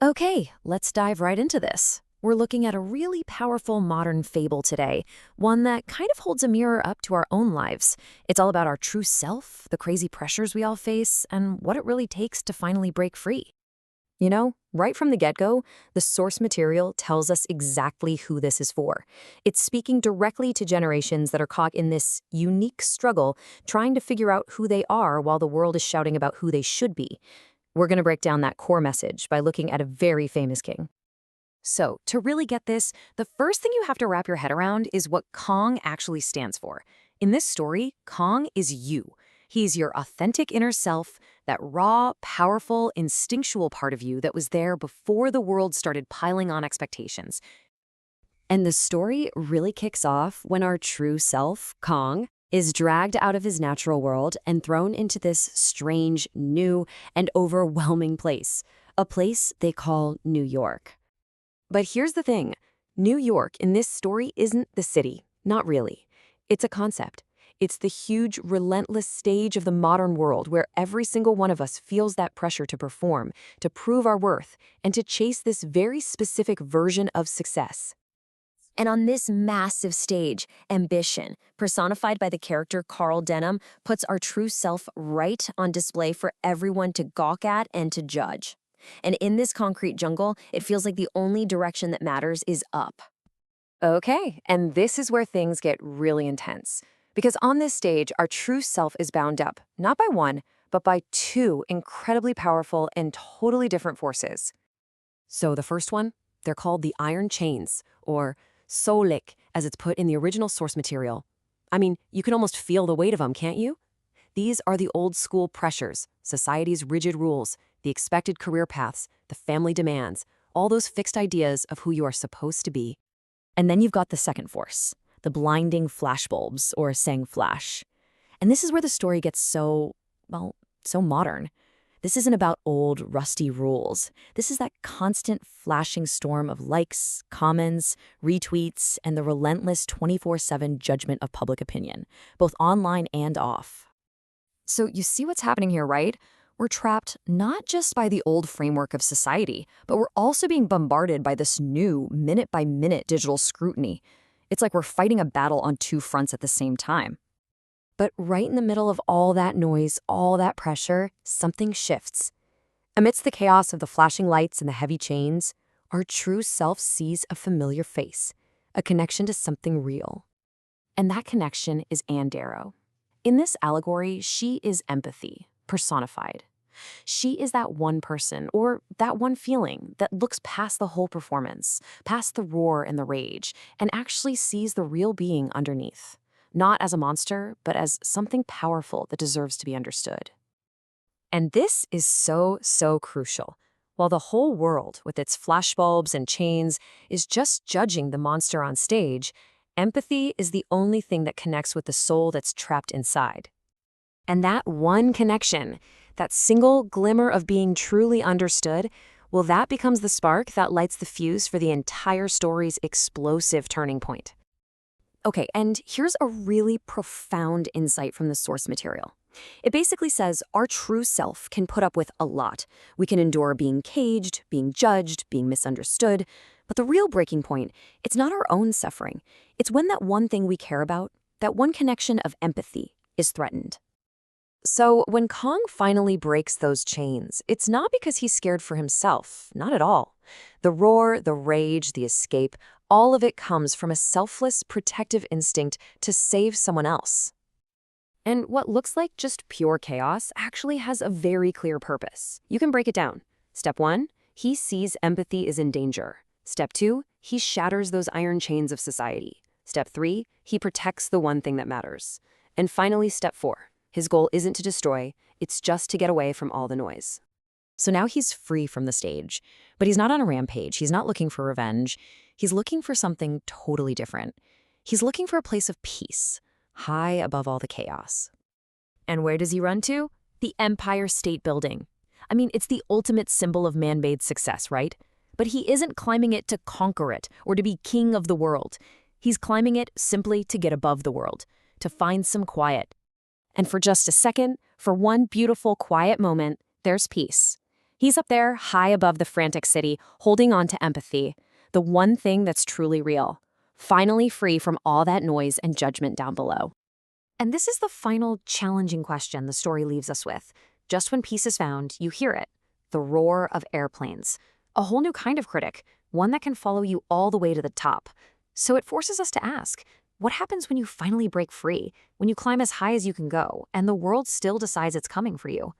Okay, let's dive right into this. We're looking at a really powerful modern fable today, one that kind of holds a mirror up to our own lives. It's all about our true self, the crazy pressures we all face, and what it really takes to finally break free. Right from the get-go, the source material tells us exactly who this is for. It's speaking directly to generations that are caught in this unique struggle, trying to figure out who they are while the world is shouting about who they should be. We're going to break down that core message by looking at a very famous king. So, to really get this, the first thing you have to wrap your head around is what Kong actually stands for. In this story, Kong is you. He's your authentic inner self, that raw, powerful, instinctual part of you that was there before the world started piling on expectations. And the story really kicks off when our true self, Kong, is dragged out of his natural world and thrown into this strange, new, and overwhelming place, a place they call New York. But here's the thing. New York in this story isn't the city. Not really. It's a concept. It's the huge, relentless stage of the modern world where every single one of us feels that pressure to perform, to prove our worth, and to chase this very specific version of success. And on this massive stage, ambition, personified by the character Carl Denham, puts our true self right on display for everyone to gawk at and to judge. And in this concrete jungle, it feels like the only direction that matters is up. Okay, and this is where things get really intense. Because on this stage, our true self is bound up, not by one, but by two incredibly powerful and totally different forces. So the first one, they're called the iron chains, or solik, as it's put in the original source material. I mean, you can almost feel the weight of them, can't you? These are the old school pressures, society's rigid rules, the expected career paths, the family demands, all those fixed ideas of who you are supposed to be. And then you've got the second force, the blinding flashbulbs, or sang flash. And this is where the story gets so modern. This isn't about old, rusty rules. This is that constant flashing storm of likes, comments, retweets, and the relentless 24/7 judgment of public opinion, both online and off. So you see what's happening here, right? We're trapped not just by the old framework of society, but we're also being bombarded by this new, minute-by-minute digital scrutiny. It's like we're fighting a battle on two fronts at the same time. But right in the middle of all that noise, all that pressure, something shifts. Amidst the chaos of the flashing lights and the heavy chains, our true self sees a familiar face, a connection to something real. And that connection is Anne Darrow. In this allegory, she is empathy, personified. She is that one person, or that one feeling, that looks past the whole performance, past the roar and the rage, and actually sees the real being underneath. Not as a monster, but as something powerful that deserves to be understood. And this is so crucial. While the whole world, with its flashbulbs and chains, is just judging the monster on stage, empathy is the only thing that connects with the soul that's trapped inside. And that one connection, that single glimmer of being truly understood, well, that becomes the spark that lights the fuse for the entire story's explosive turning point. Okay, and here's a really profound insight from the source material. It basically says our true self can put up with a lot. We can endure being caged, being judged, being misunderstood. But the real breaking point, it's not our own suffering. It's when that one thing we care about, that one connection of empathy, is threatened. So when Kong finally breaks those chains, it's not because he's scared for himself, not at all. The roar, the rage, the escape, all of it comes from a selfless, protective instinct to save someone else. And what looks like just pure chaos actually has a very clear purpose. You can break it down. Step 1, he sees empathy is in danger. Step 2, he shatters those iron chains of society. Step 3, he protects the one thing that matters. And finally, step 4. His goal isn't to destroy, it's just to get away from all the noise. So now he's free from the stage, but he's not on a rampage. He's not looking for revenge. He's looking for something totally different. He's looking for a place of peace, high above all the chaos. And where does he run to? The Empire State Building. I mean, it's the ultimate symbol of man-made success, right? But he isn't climbing it to conquer it or to be king of the world. He's climbing it simply to get above the world, to find some quiet. And for just a second, for one beautiful, quiet moment, there's peace. He's up there, high above the frantic city, holding on to empathy, the one thing that's truly real, finally free from all that noise and judgment down below. And this is the final challenging question the story leaves us with. Just when peace is found, you hear it, the roar of airplanes. A whole new kind of critic, one that can follow you all the way to the top. So it forces us to ask, what happens when you finally break free, when you climb as high as you can go, and the world still decides it's coming for you?